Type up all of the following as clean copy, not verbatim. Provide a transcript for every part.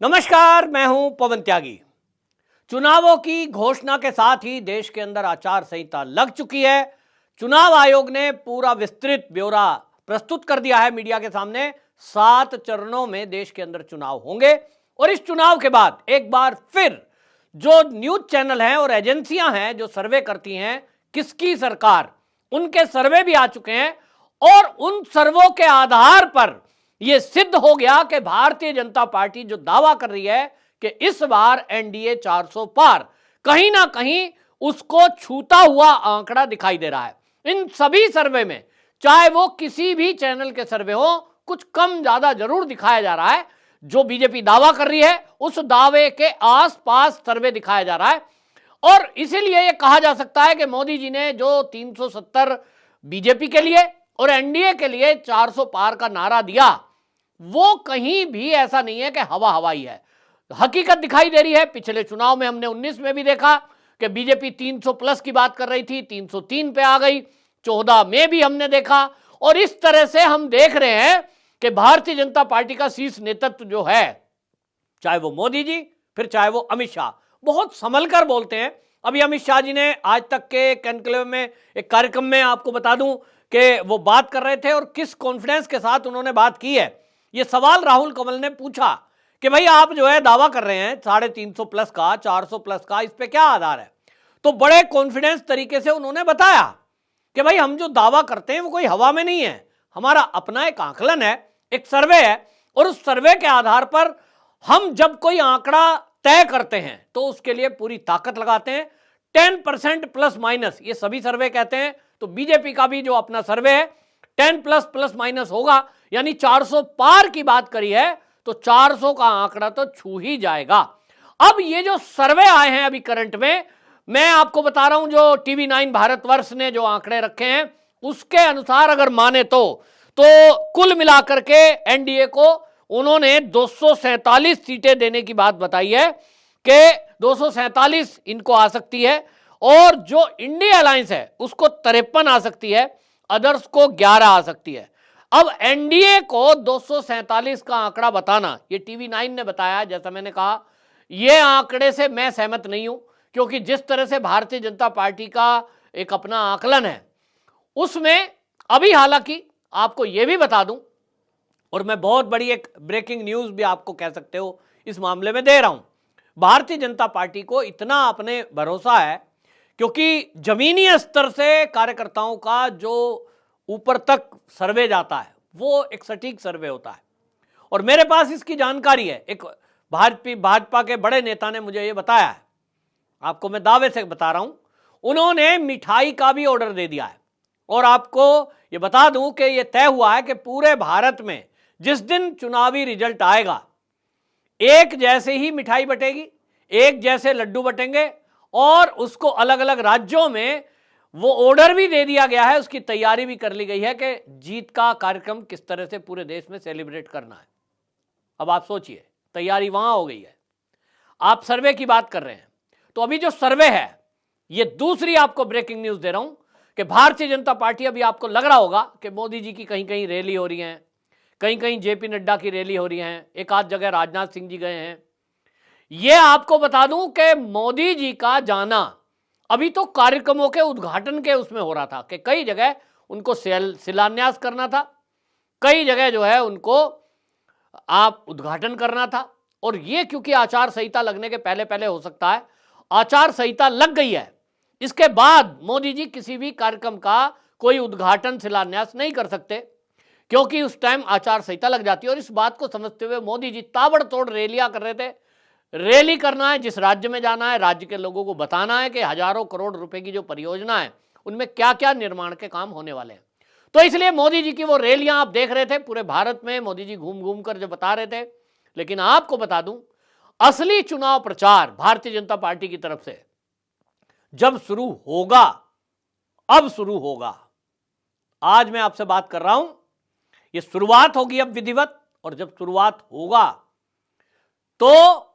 नमस्कार, मैं हूं पवन त्यागी। चुनावों की घोषणा के साथ ही देश के अंदर आचार संहिता लग चुकी है। चुनाव आयोग ने पूरा विस्तृत ब्यौरा प्रस्तुत कर दिया है मीडिया के सामने। 7 चरणों में देश के अंदर चुनाव होंगे और इस चुनाव के बाद एक बार फिर जो न्यूज चैनल हैं और एजेंसियां हैं जो सर्वे करती हैं किसकी सरकार, उनके सर्वे भी आ चुके हैं और उन सर्वों के आधार पर यह सिद्ध हो गया कि भारतीय जनता पार्टी जो दावा कर रही है कि इस बार एनडीए 400 पार, कहीं ना कहीं उसको छूता हुआ आंकड़ा दिखाई दे रहा है। इन सभी सर्वे में, चाहे वो किसी भी चैनल के सर्वे हो, कुछ कम ज्यादा जरूर दिखाया जा रहा है। जो बीजेपी दावा कर रही है उस दावे के आसपास सर्वे दिखाया जा रहा है और इसीलिए यह कहा जा सकता है कि मोदी जी ने जो 370 बीजेपी के लिए और एनडीए के लिए 400 पार का नारा दिया, वो कहीं भी ऐसा नहीं है कि हवा हवाई है। हकीकत दिखाई दे रही है। पिछले चुनाव में हमने 19 में भी देखा कि बीजेपी 300 प्लस की बात कर रही थी, 303 पे आ गई। 14 में भी हमने देखा और इस तरह से हम देख रहे हैं कि भारतीय जनता पार्टी का शीर्ष नेतृत्व जो है, चाहे वो मोदी जी फिर चाहे वो अमित शाह, बहुत संभल कर बोलते हैं। अभी अमित शाह जी ने आज तक के कॉन्क्लेव में एक कार्यक्रम में आपको बता दूं कि वो बात कर रहे थे और किस कॉन्फिडेंस के साथ उन्होंने बात की है। ये सवाल राहुल कमल ने पूछा कि भाई आप जो है दावा कर रहे हैं 350 प्लस का, 400 प्लस का, इस पे क्या आधार है? तो बड़े कॉन्फिडेंस तरीके से उन्होंने बताया कि भाई हम जो दावा करते हैं वो कोई हवा में नहीं है, हमारा अपना एक आकलन है, एक सर्वे है और उस सर्वे के आधार पर हम जब कोई आंकड़ा तय करते हैं तो उसके लिए पूरी ताकत लगाते हैं। 10% प्लस माइनस ये सभी सर्वे कहते हैं, तो बीजेपी का भी जो अपना सर्वे है 10 प्लस माइनस होगा, यानी 400 पार की बात करी है तो 400 का आंकड़ा तो छू ही जाएगा। अब ये जो सर्वे आए हैं अभी करंट में, मैं आपको बता रहा हूं, जो टीवी 9 भारतवर्ष ने जो आंकड़े रखे हैं उसके अनुसार अगर माने तो कुल मिलाकर के एनडीए को उन्होंने 247 सीटें देने की बात बताई है कि 247 इनको आ सकती है और जो इंडिया अलायंस है उसको 53 आ सकती है, अदर्स को 11 आ सकती है। अब एनडीए को 247 का आंकड़ा बताना, ये टीवी 9 ने बताया। जैसा मैंने कहा, ये आंकड़े से मैं सहमत नहीं हूं, क्योंकि जिस तरह से भारतीय जनता पार्टी का एक अपना आकलन है उसमें अभी, हालांकि आपको यह भी बता दूं, और मैं बहुत बड़ी एक ब्रेकिंग न्यूज भी आपको कह सकते हो इस मामले में दे रहा हूं, भारतीय जनता पार्टी को इतना अपने भरोसा है क्योंकि जमीनी स्तर से कार्यकर्ताओं का जो ऊपर तक सर्वे जाता है वो एक सटीक सर्वे होता है और मेरे पास इसकी जानकारी है। एक भाजपा के बड़े नेता ने मुझे ये बताया है, आपको मैं दावे से बता रहा हूं, उन्होंने मिठाई का भी ऑर्डर दे दिया है और आपको ये बता दूं कि ये तय हुआ है कि पूरे भारत में जिस दिन चुनावी रिजल्ट आएगा एक जैसे ही मिठाई बटेगी, एक जैसे लड्डू बटेंगे और उसको अलग अलग राज्यों में वो ऑर्डर भी दे दिया गया है, उसकी तैयारी भी कर ली गई है कि जीत का कार्यक्रम किस तरह से पूरे देश में सेलिब्रेट करना है। अब आप सोचिए, तैयारी वहां हो गई है, आप सर्वे की बात कर रहे हैं। तो अभी जो सर्वे है, ये दूसरी आपको ब्रेकिंग न्यूज दे रहा हूं कि भारतीय जनता पार्टी, अभी आपको लग रहा होगा कि मोदी जी की कहीं कहीं रैली हो रही है, कहीं कहीं जेपी नड्डा की रैली हो रही है, एक आध जगह राजनाथ सिंह जी गए हैं। यह आपको बता दूं कि मोदी जी का जाना अभी तो कार्यक्रमों के उद्घाटन के उसमें हो रहा था कि कई जगह उनको शिलान्यास करना था, कई जगह जो है उनको आप उद्घाटन करना था। और ये क्योंकि आचार संहिता लगने के पहले पहले हो सकता है, आचार संहिता लग गई है, इसके बाद मोदी जी किसी भी कार्यक्रम का कोई उद्घाटन शिलान्यास नहीं कर सकते क्योंकि उस टाइम आचार संहिता लग जाती है। और इस बात को समझते हुए मोदी जी ताबड़तोड़ रैलियां कर रहे थे। रैली करना है, जिस राज्य में जाना है, राज्य के लोगों को बताना है कि हजारों करोड़ रुपए की जो परियोजना है उनमें क्या क्या निर्माण के काम होने वाले हैं। तो इसलिए मोदी जी की वो रैलियां आप देख रहे थे पूरे भारत में, मोदी जी घूम घूम कर जो बता रहे थे। लेकिन आपको बता दूं, असली चुनाव प्रचार भारतीय जनता पार्टी की तरफ से जब शुरू होगा, अब शुरू होगा। आज मैं आपसे बात कर रहा हूं, ये शुरुआत होगी अब विधिवत, और जब शुरुआत होगा तो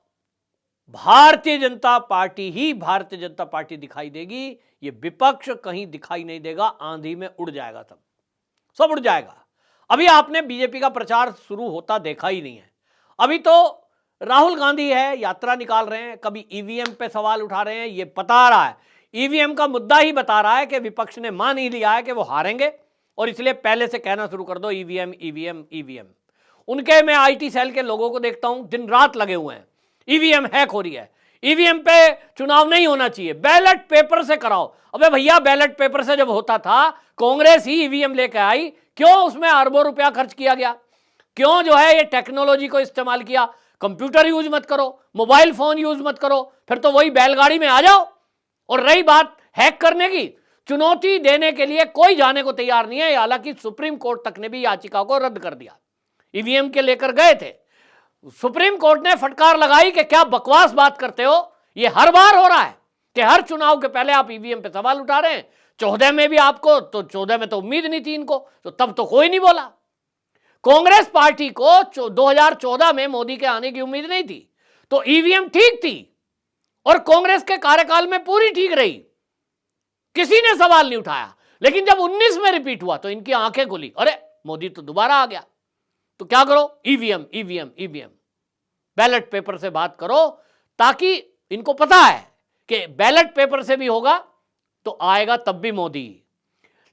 भारतीय जनता पार्टी ही भारतीय जनता पार्टी दिखाई देगी। ये विपक्ष कहीं दिखाई नहीं देगा, आंधी में उड़ जाएगा, सब उड़ जाएगा। अभी आपने बीजेपी का प्रचार शुरू होता देखा ही नहीं है। अभी तो राहुल गांधी है, यात्रा निकाल रहे हैं, कभी ईवीएम पे सवाल उठा रहे हैं, ये बता रहा है, ईवीएम का मुद्दा ही बता रहा है कि विपक्ष ने मान ही लिया है कि वो हारेंगे और इसलिए पहले से कहना शुरू कर दो ईवीएम ईवीएम ईवीएम। उनके मैं आईटी सेल के लोगों को देखता हूं, दिन रात लगे हुए हैं, ईवीएम हैक हो रही है, ईवीएम पे चुनाव नहीं होना चाहिए, बैलेट पेपर से कराओ। अबे भैया, बैलेट पेपर से जब होता था, कांग्रेस ही ईवीएम लेकर आई, क्यों उसमें अरबों रुपया खर्च किया गया? क्यों जो है ये टेक्नोलॉजी को इस्तेमाल किया? कंप्यूटर यूज मत करो, मोबाइल फोन यूज मत करो, फिर तो वही बैलगाड़ी में आ जाओ। और रही बात हैक करने की, चुनौती देने के लिए कोई जाने को तैयार नहीं है। हालांकि सुप्रीम कोर्ट तक ने भी याचिका को रद्द कर दिया, ईवीएम के लेकर गए थे, सुप्रीम कोर्ट ने फटकार लगाई कि क्या बकवास बात करते हो, ये हर बार हो रहा है कि हर चुनाव के पहले आप ईवीएम पे सवाल उठा रहे हैं। 14 में भी आपको, तो 14 में तो उम्मीद नहीं थी इनको, तो तब तो कोई नहीं बोला। कांग्रेस पार्टी को 2014 में मोदी के आने की उम्मीद नहीं थी, तो ईवीएम ठीक थी और कांग्रेस के कार्यकाल में पूरी ठीक रही, किसी ने सवाल नहीं उठाया। लेकिन जब 19 में रिपीट हुआ तो इनकी आंखें खुली, अरे मोदी तो दोबारा आ गया, तो क्या करो, EVM EVM EVM, ballot paper से बात करो, ताकि इनको पता है कि बैलेट पेपर से भी होगा तो आएगा तब भी मोदी।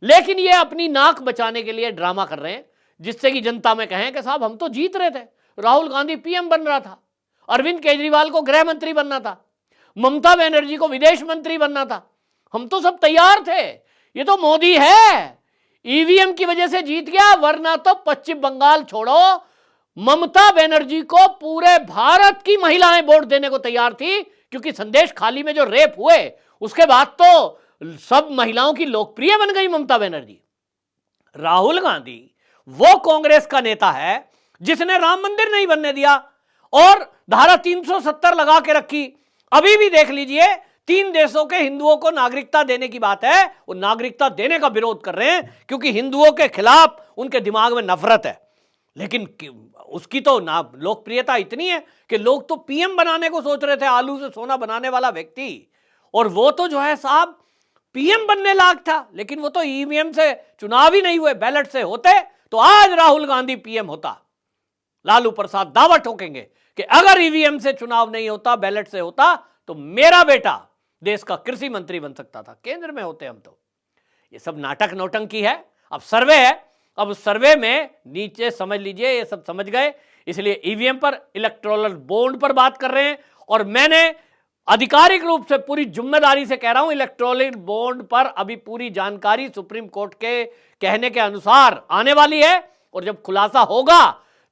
लेकिन ये अपनी नाक बचाने के लिए ड्रामा कर रहे हैं, जिससे कि जनता में कहें कि साहब हम तो जीत रहे थे, राहुल गांधी पीएम बन रहा था, अरविंद केजरीवाल को गृह मंत्री बनना था, ममता बनर्जी को विदेश मंत्री बनना था, हम तो सब तैयार थे, ये तो मोदी है, ईवीएम की वजह से जीत गया, वरना तो पश्चिम बंगाल छोड़ो, ममता बनर्जी को पूरे भारत की महिलाएं वोट देने को तैयार थी, क्योंकि संदेश खाली में जो रेप हुए उसके बाद तो सब महिलाओं की लोकप्रिय बन गई ममता बनर्जी। राहुल गांधी वो कांग्रेस का नेता है जिसने राम मंदिर नहीं बनने दिया और धारा 370 लगा के रखी। अभी भी देख लीजिए, 3 देशों के हिंदुओं को नागरिकता देने की बात है, वो नागरिकता देने का विरोध कर रहे हैं क्योंकि हिंदुओं के खिलाफ उनके दिमाग में नफरत है। लेकिन उसकी तो लोकप्रियता इतनी है कि लोग तो पीएम बनाने को सोच रहे थे, आलू से सोना बनाने वाला व्यक्ति, और वो तो जो है साहब पीएम बनने लायक था। लेकिन वो तो ईवीएम से चुनाव ही नहीं हुए, बैलेट से होते तो आज राहुल गांधी पीएम होता। लालू प्रसाद दावा ठोकेंगे कि अगर ईवीएम से चुनाव नहीं होता, बैलेट से होता, तो मेरा बेटा देश का कृषि मंत्री बन सकता था, केंद्र में होते हम तो। ये सब नाटक नौटंकी है। अब सर्वे है, अब सर्वे में नीचे समझ लीजिए, ये सब समझ गए, इसलिए ईवीएम पर, इलेक्टोरल बॉन्ड पर बात कर रहे हैं। और मैंने आधिकारिक रूप से पूरी जिम्मेदारी से कह रहा हूं, इलेक्टोरल बॉन्ड पर अभी पूरी जानकारी सुप्रीम कोर्ट के कहने के अनुसार आने वाली है, और जब खुलासा होगा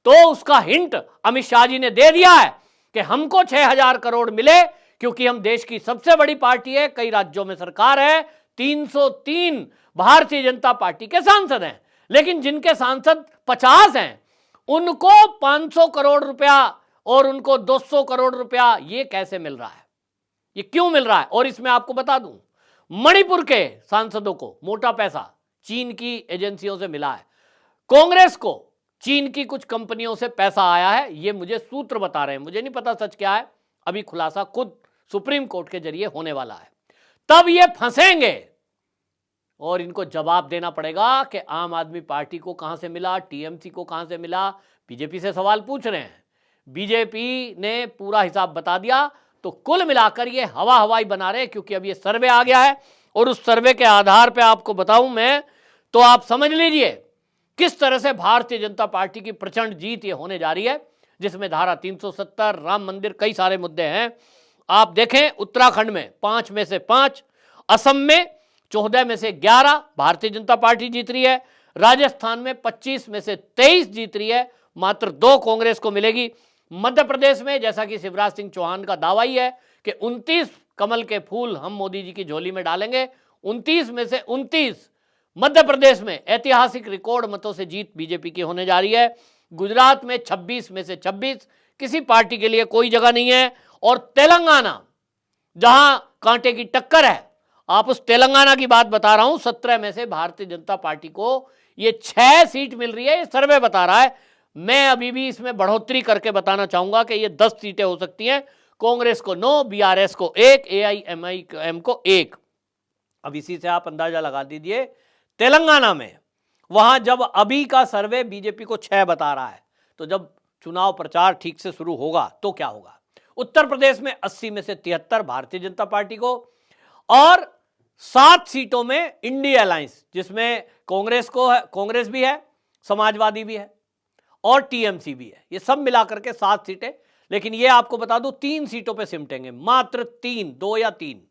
तो उसका हिंट अमित शाह जी ने दे दिया है कि हमको 6,000 करोड़ मिले, क्योंकि हम देश की सबसे बड़ी पार्टी है, कई राज्यों में सरकार है, 303 भारतीय जनता पार्टी के सांसद हैं, लेकिन जिनके सांसद 50 हैं उनको 500 करोड़ रुपया और उनको 200 करोड़ रुपया, ये कैसे मिल रहा है, ये क्यों मिल रहा है? और इसमें आपको बता दूं, मणिपुर के सांसदों को मोटा पैसा चीन की एजेंसियों से मिला है, कांग्रेस को चीन की कुछ कंपनियों से पैसा आया है, ये मुझे सूत्र बता रहे हैं, मुझे नहीं पता सच क्या है, अभी खुलासा खुद सुप्रीम कोर्ट के जरिए होने वाला है। तब ये फंसेंगे और इनको जवाब देना पड़ेगा कि आम आदमी पार्टी को कहां से मिला, टीएमसी को कहां से मिला। बीजेपी से सवाल पूछ रहे हैं, बीजेपी ने पूरा हिसाब बता दिया, तो कुल मिलाकर ये हवा हवाई बना रहे, क्योंकि अब ये सर्वे आ गया है और उस सर्वे के आधार पे आपको बताऊं मैं, तो आप समझ लीजिए किस तरह से भारतीय जनता पार्टी की प्रचंड जीत ये होने जा रही है, जिसमें धारा 370, राम मंदिर, कई सारे मुद्दे हैं। आप देखें, उत्तराखंड में 5 में से 5, असम में 14 में से 11 भारतीय जनता पार्टी जीत रही है, राजस्थान में 25 में से 23 जीत रही है, मात्र 2 कांग्रेस को मिलेगी। मध्य प्रदेश में, जैसा कि शिवराज सिंह चौहान का दावा ही है कि 29 कमल के फूल हम मोदी जी की झोली में डालेंगे, 29 में से 29 मध्य प्रदेश में ऐतिहासिक रिकॉर्ड मतों से जीत बीजेपी की होने जा रही है। गुजरात में 26 में से 26, किसी पार्टी के लिए कोई जगह नहीं है। और तेलंगाना, जहां कांटे की टक्कर है, आप उस तेलंगाना की बात बता रहा हूं, 17 में से भारतीय जनता पार्टी को ये 6 सीट मिल रही है, ये सर्वे बता रहा है। मैं अभी भी इसमें बढ़ोतरी करके बताना चाहूंगा कि ये 10 सीटें हो सकती हैं, कांग्रेस को 9, बीआरएस को 1, एआईएमआईएम को 1। अब इसी से आप अंदाजा लगा दीजिए, तेलंगाना में, वहां जब अभी का सर्वे बीजेपी को 6 बता रहा है, तो जब चुनाव प्रचार ठीक से शुरू होगा तो क्या होगा। उत्तर प्रदेश में 80 में से 73 भारतीय जनता पार्टी को और 7 सीटों में इंडिया अलायंस, जिसमें कांग्रेस भी है, समाजवादी भी है और टीएमसी भी है, ये सब मिलाकर के 7 सीटें। लेकिन ये आपको बता दूं 3 सीटों पे सिमटेंगे, मात्र 3, 2 या 3।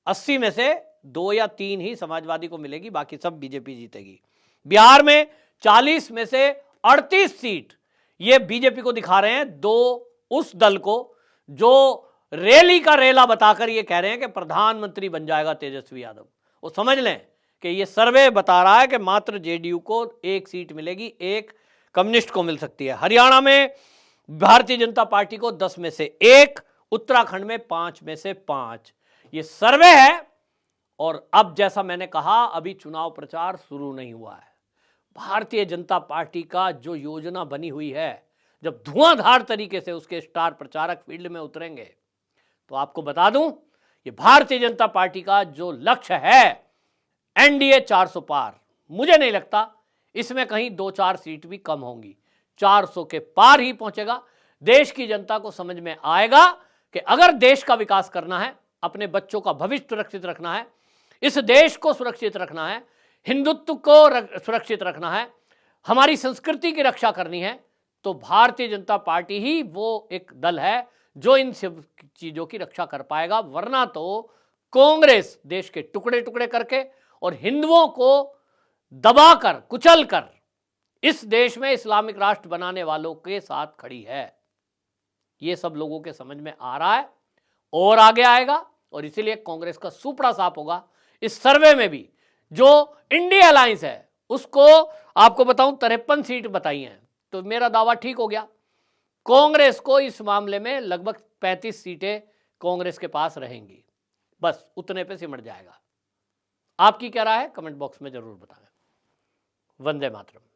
80 में से 2 या 3 ही समाजवादी को मिलेगी, बाकी सब बीजेपी जीतेगी। बिहार में 40 में से 38 सीट ये बीजेपी को दिखा रहे हैं, दो उस दल को जो रैली का रेला बताकर ये कह रहे हैं कि प्रधानमंत्री बन जाएगा तेजस्वी यादव। वो समझ लें कि ये सर्वे बता रहा है कि मात्र जेडीयू को 1 सीट मिलेगी, 1 कम्युनिस्ट को मिल सकती है। हरियाणा में भारतीय जनता पार्टी को 10 में से 1, उत्तराखंड में 5 में से 5। ये सर्वे है। और अब जैसा मैंने कहा, अभी चुनाव प्रचार शुरू नहीं हुआ है। भारतीय जनता पार्टी का जो योजना बनी हुई है, जब धुआंधार तरीके से उसके स्टार प्रचारक फील्ड में उतरेंगे, तो आपको बता दूं, ये भारतीय जनता पार्टी का जो लक्ष्य है एनडीए 400 पार, मुझे नहीं लगता इसमें कहीं 2-4 सीट भी कम होंगी, 400 के पार ही पहुंचेगा। देश की जनता को समझ में आएगा कि अगर देश का विकास करना है, अपने बच्चों का भविष्य सुरक्षित रखना है, इस देश को सुरक्षित रखना है, हिंदुत्व को सुरक्षित रखना है, हमारी संस्कृति की रक्षा करनी है, तो भारतीय जनता पार्टी ही वो एक दल है जो इन सब चीजों की रक्षा कर पाएगा। वरना तो कांग्रेस देश के टुकड़े टुकड़े करके और हिंदुओं को दबाकर कुचलकर इस देश में इस्लामिक राष्ट्र बनाने वालों के साथ खड़ी है। ये सब लोगों के समझ में आ रहा है और आगे आएगा। और इसीलिए कांग्रेस का सुपड़ा साफ होगा। इस सर्वे में भी जो इंडिया अलायंस है उसको आपको बताऊं 53 सीट बताई हैं, तो मेरा दावा ठीक हो गया। कांग्रेस को इस मामले में लगभग 35 सीटें कांग्रेस के पास रहेंगी, बस उतने पे सिमट जाएगा। आपकी क्या राय है, कमेंट बॉक्स में जरूर बताएं। वंदे मातरम।